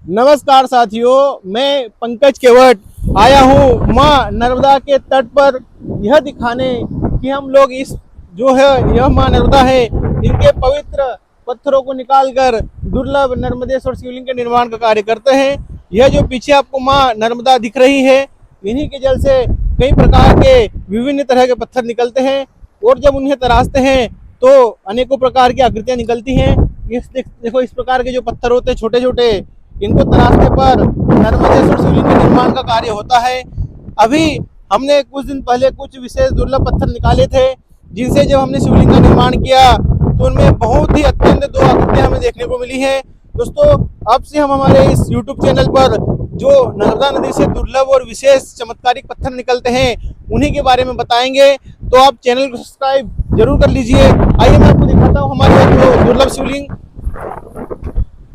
नमस्कार साथियों, मैं पंकज केवट आया हूँ माँ नर्मदा के तट पर यह दिखाने कि हम लोग इस जो है यह माँ नर्मदा है इनके पवित्र पत्थरों को निकालकर दुर्लभ नर्मदेश्वर शिवलिंग के निर्माण का कार्य करते हैं। यह जो पीछे आपको माँ नर्मदा दिख रही है, इन्हीं के जल से कई प्रकार के विभिन्न तरह के पत्थर निकलते हैं और जब उन्हें तराशते हैं तो अनेकों प्रकार की आकृतियां निकलती हैं। देखो इस प्रकार के जो पत्थर होते हैं छोटे छोटे, इनको तराशने पर नर्मदेश्वर शिवलिंग के निर्माण का कार्य होता है। अभी हमने कुछ दिन पहले कुछ विशेष दुर्लभ पत्थर निकाले थे, जिनसे जब हमने शिवलिंग का निर्माण किया तो उनमें बहुत ही अत्यंत दो आकृतियां हमें देखने को मिली है। दोस्तों, अब से हम हमारे इस YouTube चैनल पर जो नर्मदा नदी से दुर्लभ और विशेष चमत्कारिक पत्थर निकलते हैं उन्हीं के बारे में बताएंगे, तो आप चैनल को सब्सक्राइब जरूर कर लीजिए। आइए मैं आपको दिखाता हूँ हमारे जो दुर्लभ शिवलिंग।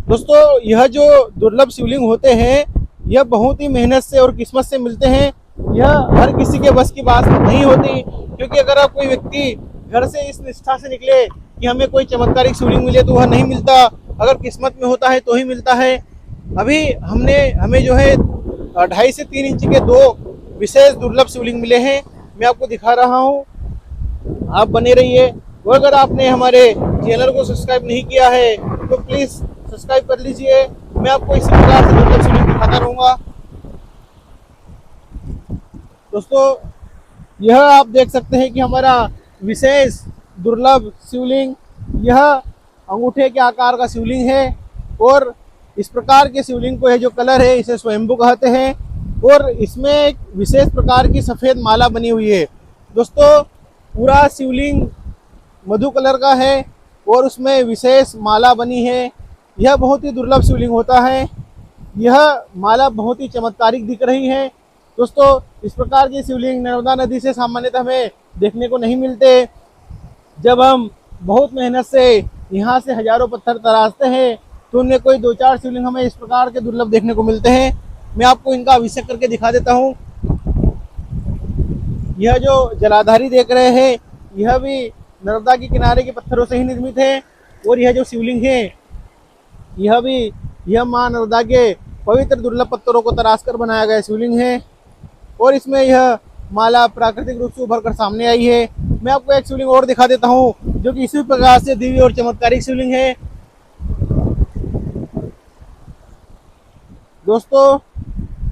दोस्तों, यह जो दुर्लभ शिवलिंग होते हैं यह बहुत ही मेहनत से और किस्मत से मिलते हैं। यह हर किसी के बस की बात नहीं होती, क्योंकि अगर आप कोई व्यक्ति घर से इस निष्ठा से निकले कि हमें कोई चमत्कारिक शिवलिंग मिले तो वह नहीं मिलता, अगर किस्मत में होता है तो ही मिलता है। अभी हमें जो है 2.5 से 3 इंच के 2 विशेष दुर्लभ शिवलिंग मिले हैं। मैं आपको दिखा रहा हूँ, आप बने रहिए। और अगर आपने हमारे चैनल को सब्सक्राइब नहीं किया है तो प्लीज़ सब्सक्राइब कर लीजिए। मैं आपको इसी प्रकार से दुर्लभ शिवलिंग दिखाता रहूँगा। दोस्तों, यह आप देख सकते हैं कि हमारा विशेष दुर्लभ शिवलिंग यह अंगूठे के आकार का शिवलिंग है और इस प्रकार के शिवलिंग को यह जो कलर है इसे स्वयंभू कहते हैं और इसमें एक विशेष प्रकार की सफ़ेद माला बनी हुई है। दोस्तों, पूरा शिवलिंग मधु कलर का है और उसमें विशेष माला बनी है। यह बहुत ही दुर्लभ शिवलिंग होता है। यह माला बहुत ही चमत्कारिक दिख रही है। दोस्तों, इस प्रकार की शिवलिंग नर्मदा नदी से सामान्यतः हमें देखने को नहीं मिलते। जब हम बहुत मेहनत से यहाँ से हजारों पत्थर तराशते हैं तो उनमें कोई 2-4 शिवलिंग हमें इस प्रकार के दुर्लभ देखने को मिलते हैं। मैं आपको इनका अभिषेक करके दिखा देता हूँ। यह जो जलाधारी देख रहे हैं यह भी नर्मदा के किनारे के पत्थरों से ही निर्मित है और यह जो शिवलिंग है यह माँ नर्मदा के पवित्र दुर्लभ पत्थरों को तराश कर बनाया गया शिवलिंग है और इसमें यह माला प्राकृतिक रूप से उभर कर सामने आई है। मैं आपको एक शिवलिंग और दिखा देता हूँ जो कि इसी प्रकार से दिव्य और चमत्कारिक शिवलिंग है। दोस्तों,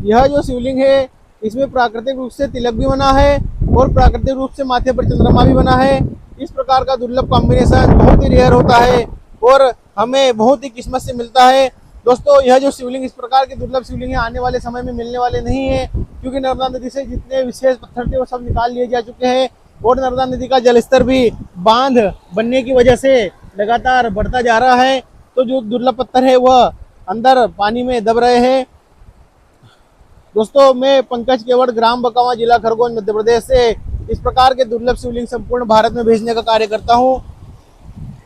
यह जो शिवलिंग है इसमें प्राकृतिक रूप से तिलक भी बना है और प्राकृतिक रूप से माथे पर चंद्रमा भी बना है। इस प्रकार का दुर्लभ कॉम्बिनेशन बहुत ही रेयर होता है और हमें बहुत ही किस्मत से मिलता है। दोस्तों, यह जो शिवलिंग इस प्रकार के दुर्लभ शिवलिंग है आने वाले समय में मिलने वाले नहीं है, क्योंकि नर्मदा नदी से जितने विशेष पत्थर थे वो सब निकाल लिए जा चुके हैं और नर्मदा नदी का जलस्तर भी बांध बनने की वजह से लगातार बढ़ता जा रहा है। तो जो दुर्लभ पत्थर है वह अंदर पानी में दब रहे हैं। दोस्तों, मैं पंकज केवट, ग्राम बकावा, जिला खरगोन, मध्य प्रदेश से इस प्रकार के दुर्लभ शिवलिंग संपूर्ण भारत में भेजने का कार्य करता हूँ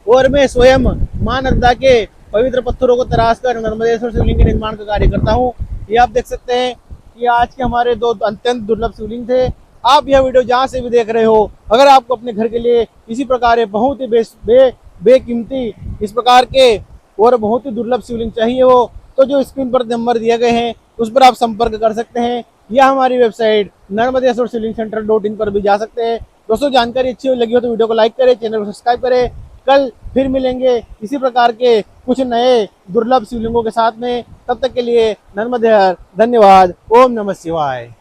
और मैं स्वयं माँ नर्मदा के पवित्र पत्थरों को तराश कर नर्मदेश्वर शिवलिंग के निर्माण का कार्य करता हूँ। ये आप देख सकते हैं कि आज के हमारे 2 अत्यंत दुर्लभ शिवलिंग थे। आप यह वीडियो जहाँ से भी देख रहे हो, अगर आपको अपने घर के लिए इसी प्रकार के बहुत ही बेकीमती इस प्रकार के और बहुत ही दुर्लभ शिवलिंग चाहिए हो तो जो स्क्रीन पर नंबर दिए गए हैं उस पर आप संपर्क कर सकते हैं या हमारी वेबसाइट नर्मदेश्वर शिवलिंग सेंटर.in पर भी जा सकते हैं। दोस्तों, जानकारी अच्छी लगी हो तो वीडियो को लाइक करें, चैनल को सब्सक्राइब करें। कल फिर मिलेंगे इसी प्रकार के कुछ नए दुर्लभ शिवलिंगों के साथ में। तब तक के लिए नर्मदे हर, धन्यवाद। ओम नमः शिवाय।